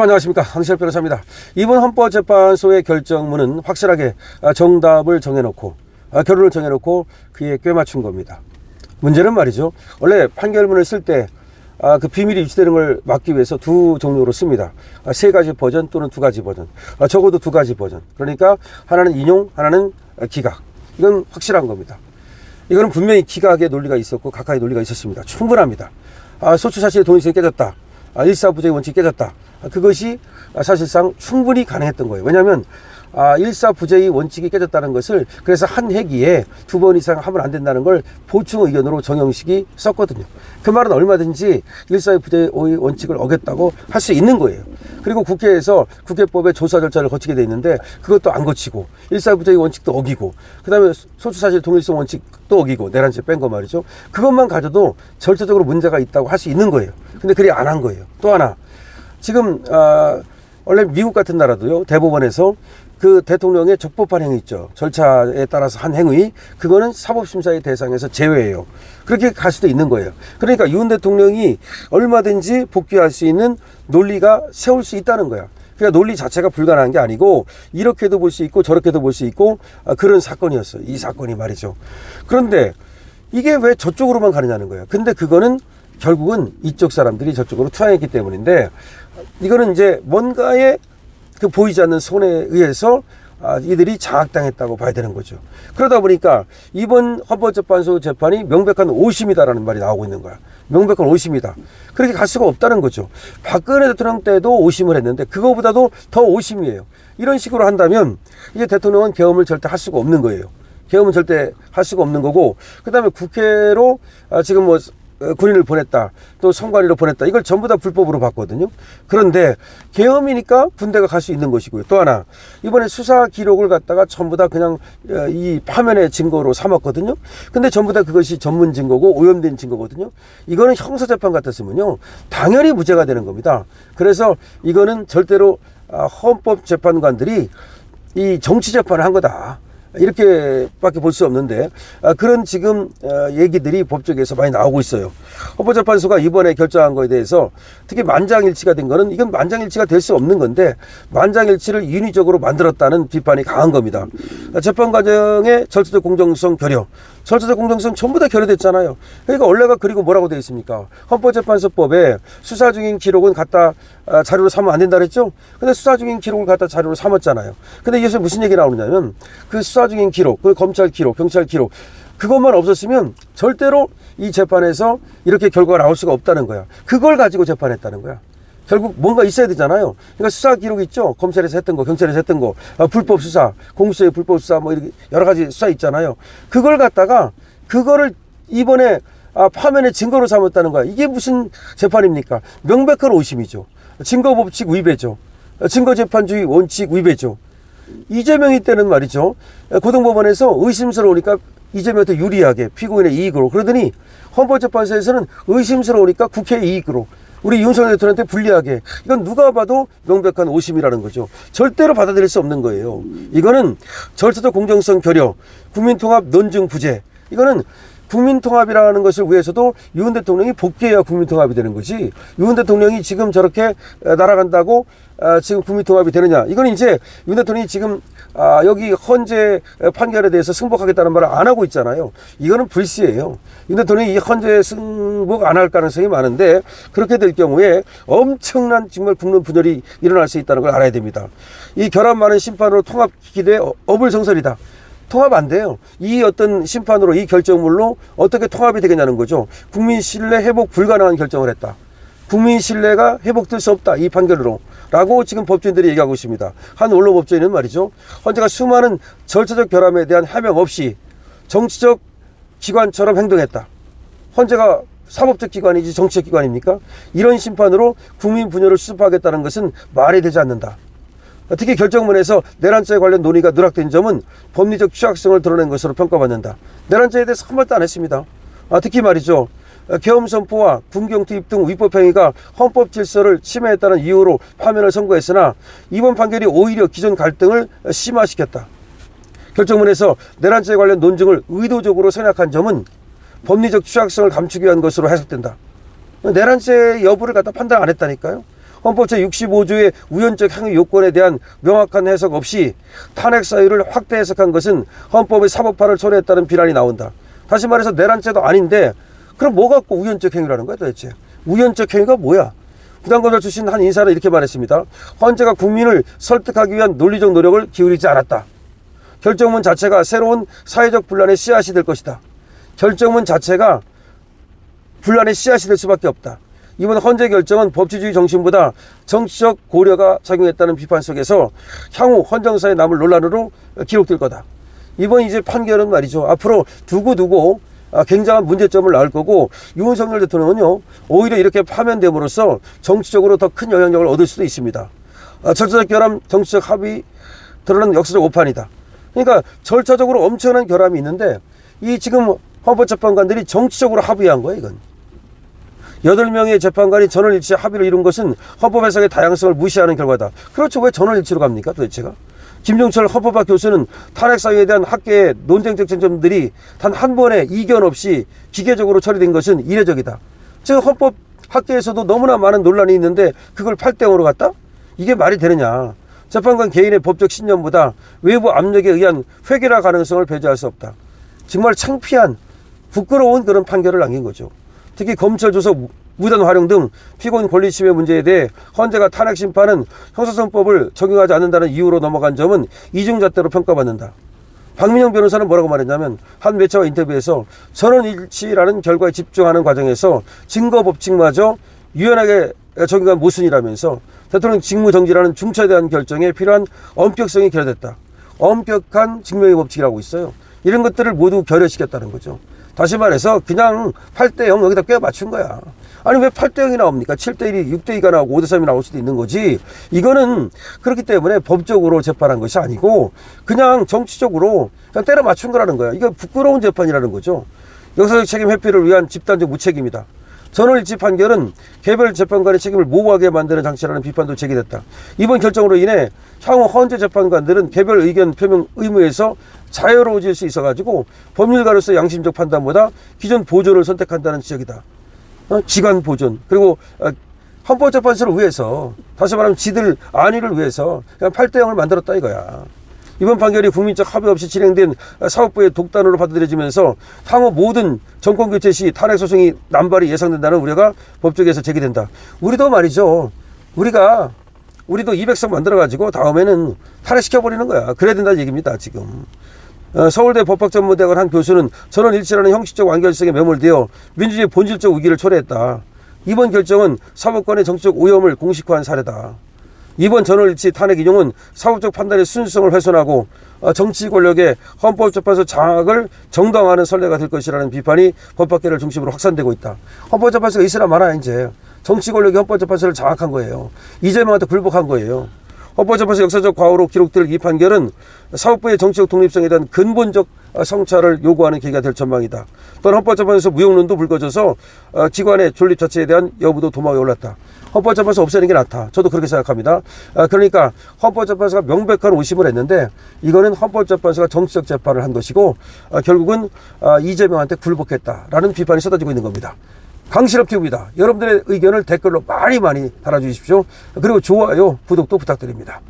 여러분 안녕하십니까, 황시열 변호사입니다. 이번 헌법재판소의 결정문은 확실하게 정답을 정해놓고 결론을 정해놓고 그에 꿰맞춘 겁니다. 문제는 말이죠, 원래 판결문을 쓸 때 그 비밀이 유출되는 걸 막기 위해서 두 종류로 씁니다. 세 가지 버전 또는 두 가지 버전, 적어도 두 가지 버전. 그러니까 하나는 인용, 하나는 기각. 이건 확실한 겁니다. 이거는 분명히 기각의 논리가 있었고 각하의 논리가 있었습니다. 충분합니다. 소추사실의 동일성이 깨졌다, 일사부재의 원칙이 깨졌다, 그것이 사실상 충분히 가능했던 거예요. 왜냐하면 일사부재의 원칙이 깨졌다는 것을, 그래서 한 회기에 두 번 이상 하면 안 된다는 걸 보충 의견으로 정영식이 썼거든요. 그 말은 얼마든지 일사부재의 원칙을 어겼다고 할 수 있는 거예요. 그리고 국회에서 국회법의 조사 절차를 거치게 돼 있는데 그것도 안 거치고 일사부재의 원칙도 어기고 그 다음에 소추사실 동일성 원칙도 어기고 내란죄 뺀 거 말이죠. 그것만 가져도 절차적으로 문제가 있다고 할 수 있는 거예요. 근데 그리 안 한 거예요. 또 하나, 지금 원래 미국 같은 나라도요, 대법원에서 그 대통령의 적법한 행위 있죠, 절차에 따라서 한 행위, 그거는 사법심사의 대상에서 제외해요. 그렇게 갈 수도 있는 거예요. 그러니까 윤 대통령이 얼마든지 복귀할 수 있는 논리가 세울 수 있다는 거야. 그러니까 논리 자체가 불가능한 게 아니고 이렇게도 볼 수 있고 저렇게도 볼 수 있고 그런 사건이었어요, 이 사건이 말이죠. 그런데 이게 왜 저쪽으로만 가느냐는 거예요. 근데 그거는 결국은 이쪽 사람들이 저쪽으로 투항했기 때문인데, 이거는 이제 뭔가의 그 보이지 않는 손에 의해서 이들이 장악당했다고 봐야 되는 거죠. 그러다 보니까 이번 헌법재판소 재판이 명백한 오심이다라는 말이 나오고 있는 거야. 명백한 오심이다. 그렇게 갈 수가 없다는 거죠. 박근혜 대통령 때도 오심을 했는데 그거보다도 더 오심이에요. 이런 식으로 한다면 이제 대통령은 계엄을 절대 할 수가 없는 거예요. 계엄은 절대 할 수가 없는 거고, 그 다음에 국회로 지금 뭐 군인을 보냈다, 또 선관위로 보냈다, 이걸 전부 다 불법으로 봤거든요. 그런데 계엄이니까 군대가 갈 수 있는 것이고요. 또 하나, 이번에 수사 기록을 갖다가 전부 다 그냥 이 파면의 증거로 삼았거든요. 근데 전부 다 그것이 전문 증거고 오염된 증거거든요. 이거는 형사재판 같았으면요 당연히 무죄가 되는 겁니다. 그래서 이거는 절대로 헌법재판관들이 이 정치재판을 한 거다, 이렇게밖에 볼 수 없는데 그런 지금 얘기들이 법조계에서 많이 나오고 있어요. 헌법재판소가 이번에 결정한 거에 대해서 특히 만장일치가 된 거는, 이건 만장일치가 될 수 없는 건데 만장일치를 인위적으로 만들었다는 비판이 강한 겁니다. 재판 과정의 절차적 공정성 결여, 절차적 공정성 전부 다 결여됐잖아요. 그러니까 원래가, 그리고 뭐라고 되어 있습니까? 헌법재판소법에 수사 중인 기록은 갖다 자료로 삼으면 안 된다 그랬죠? 근데 수사 중인 기록을 갖다 자료로 삼았잖아요. 근데 이것에 무슨 얘기 나오느냐면, 그 수사 중인 기록, 그 검찰 기록, 경찰 기록, 그것만 없었으면 절대로 이 재판에서 이렇게 결과가 나올 수가 없다는 거야. 그걸 가지고 재판했다는 거야. 결국 뭔가 있어야 되잖아요. 그러니까 수사 기록 있죠, 검찰에서 했던 거, 경찰에서 했던 거, 불법 수사, 공수처의 불법 수사, 뭐 이렇게 여러 가지 수사 있잖아요. 그걸 갖다가 그거를 이번에 파면의 증거로 삼았다는 거야. 이게 무슨 재판입니까? 명백한 오심이죠. 증거법칙 위배죠. 증거재판주의 원칙 위배죠. 이재명이 때는 말이죠, 고등법원에서 의심스러우니까 이재명한테 유리하게 피고인의 이익으로, 그러더니 헌법재판소에서는 의심스러우니까 국회의 이익으로 우리 윤석열 대통령한테 불리하게. 이건 누가 봐도 명백한 오심이라는 거죠. 절대로 받아들일 수 없는 거예요. 이거는 절차적 공정성 결여, 국민통합 논증 부재, 이거는 국민통합이라는 것을 위해서도 윤 대통령이 복귀해야 국민통합이 되는 거지, 윤 대통령이 지금 저렇게 날아간다고 지금 국민통합이 되느냐. 이건 이제 윤 대통령이 지금 여기 헌재 판결에 대해서 승복하겠다는 말을 안 하고 있잖아요. 이거는 불시예요. 윤 대통령이 이 헌재 승복 안 할 가능성이 많은데, 그렇게 될 경우에 엄청난 정말 국론 분열이 일어날 수 있다는 걸 알아야 됩니다. 이 결함 많은 심판으로 통합 기대 어불성설이다. 통합 안 돼요. 이 어떤 심판으로, 이 결정물로 어떻게 통합이 되겠냐는 거죠. 국민 신뢰 회복 불가능한 결정을 했다. 국민 신뢰가 회복될 수 없다, 이 판결로 라고 지금 법조인들이 얘기하고 있습니다. 한 원로 법조인은 말이죠, 헌재가 수많은 절차적 결함에 대한 해명 없이 정치적 기관처럼 행동했다. 헌재가 사법적 기관이지 정치적 기관입니까? 이런 심판으로 국민 분열을 수습하겠다는 것은 말이 되지 않는다. 특히 결정문에서 내란죄에 관련 논의가 누락된 점은 법리적 취약성을 드러낸 것으로 평가받는다. 내란죄에 대해서 한 말도 안 했습니다. 특히 말이죠, 계엄 선포와 군경 투입 등 위법 행위가 헌법 질서를 침해했다는 이유로 파면을 선고했으나 이번 판결이 오히려 기존 갈등을 심화시켰다. 결정문에서 내란죄에 관련 논증을 의도적으로 생략한 점은 법리적 취약성을 감추기 위한 것으로 해석된다. 내란죄 여부를 갖다 판단 안 했다니까요. 헌법 제65조의 우연적 행위 요건에 대한 명확한 해석 없이 탄핵 사유를 확대 해석한 것은 헌법의 사법화를 초래했다는 비난이 나온다. 다시 말해서 내란죄도 아닌데 그럼 뭐 갖고 우연적 행위라는 거야 도대체? 우연적 행위가 뭐야? 부장검사 출신 한 인사는 이렇게 말했습니다. 헌재가 국민을 설득하기 위한 논리적 노력을 기울이지 않았다. 결정문 자체가 새로운 사회적 분란의 씨앗이 될 것이다. 결정문 자체가 분란의 씨앗이 될 수밖에 없다. 이번 헌재 결정은 법치주의 정신보다 정치적 고려가 작용했다는 비판 속에서 향후 헌정사에 남을 논란으로 기록될 거다. 이번 이제 판결은 말이죠. 앞으로 두고 굉장한 문제점을 낳을 거고 윤석열 대통령은요 오히려 이렇게 파면됨으로써 정치적으로 더 큰 영향력을 얻을 수도 있습니다. 절차적 결함, 정치적 합의 드러난 역사적 오판이다. 그러니까 절차적으로 엄청난 결함이 있는데 이 지금 헌법재판관들이 정치적으로 합의한 거예요. 이건 8명의 재판관이 전원일치 합의를 이룬 것은 헌법 해석의 다양성을 무시하는 결과다. 그렇죠. 왜 전원일치로 갑니까 도대체가? 김종철 헌법학 교수는 탄핵 사유에 대한 학계의 논쟁적 쟁점들이 단 한 번의 이견 없이 기계적으로 처리된 것은 이례적이다. 즉 헌법 학계에서도 너무나 많은 논란이 있는데 그걸 8대0으로 갔다? 이게 말이 되느냐. 재판관 개인의 법적 신념보다 외부 압력에 의한 회계라 가능성을 배제할 수 없다. 정말 창피한 부끄러운 그런 판결을 남긴 거죠. 특히 검찰 조서 무단 활용 등 피고인 권리 침해 문제에 대해 헌재가 탄핵 심판은 형사소송법을 적용하지 않는다는 이유로 넘어간 점은 이중잣대로 평가받는다. 박민영 변호사는 뭐라고 말했냐면 한 매체와 인터뷰에서 전원일치라는 결과에 집중하는 과정에서 증거 법칙마저 유연하게 적용한 모순이라면서 대통령 직무정지라는 중차대한 결정에 필요한 엄격성이 결여됐다. 엄격한 증명의 법칙이라고 있어요. 이런 것들을 모두 결여시켰다는 거죠. 다시 말해서 그냥 8대0 여기다 꽤 맞춘 거야. 아니 왜 8대0이 나옵니까? 7대1이 6대2가 나오고 5대3이 나올 수도 있는 거지. 이거는 그렇기 때문에 법적으로 재판한 것이 아니고 그냥 정치적으로 그냥 때려 맞춘 거라는 거야. 이거 부끄러운 재판이라는 거죠. 역사적 책임 회피를 위한 집단적 무책임이다. 전원일치 판결은 개별 재판관의 책임을 모호하게 만드는 장치라는 비판도 제기됐다. 이번 결정으로 인해 향후 헌재 재판관들은 개별 의견 표명 의무에서 자유로워질 수 있어가지고 법률가로서 양심적 판단보다 기존 보존을 선택한다는 지적이다. 기관 보존 그리고 헌법재판소를 위해서 다시 말하면 지들 안위를 위해서 그냥 8대0을 만들었다 이거야. 이번 판결이 국민적 합의 없이 진행된 사법부의 독단으로 받아들여지면서 향후 모든 정권교체 시 탄핵소송이 남발이 예상된다는 우려가 법조계에서 제기된다. 우리도 말이죠. 우리도 200석 만들어가지고 다음에는 탄핵시켜버리는 거야. 그래야 된다는 얘기입니다. 지금. 서울대 법학전문대학원 한 교수는 전원일치라는 형식적 완결성에 매몰되어 민주주의의 본질적 위기를 초래했다. 이번 결정은 사법권의 정치적 오염을 공식화한 사례다. 이번 전원일치 탄핵 인용은 사법적 판단의 순수성을 훼손하고 정치 권력의 헌법재판소 장악을 정당화하는 선례가 될 것이라는 비판이 법학계를 중심으로 확산되고 있다. 헌법재판소가 있으나 마나 이제 정치 권력이 헌법재판소를 장악한 거예요. 이재명한테 굴복한 거예요. 헌법재판소 역사적 과오로 기록될 이 판결은 사법부의 정치적 독립성에 대한 근본적 성찰을 요구하는 계기가 될 전망이다. 또한 헌법재판소 무용론도 불거져서 기관의 존립 자체에 대한 여부도 도마에 올랐다. 헌법재판소 없애는 게 낫다. 저도 그렇게 생각합니다. 그러니까 헌법재판소가 명백한 오심을 했는데 이거는 헌법재판소가 정치적 재판을 한 것이고 결국은 이재명한테 굴복했다라는 비판이 쏟아지고 있는 겁니다. 강실업TV입니다. 여러분들의 의견을 댓글로 많이 달아주십시오. 그리고 좋아요, 구독도 부탁드립니다.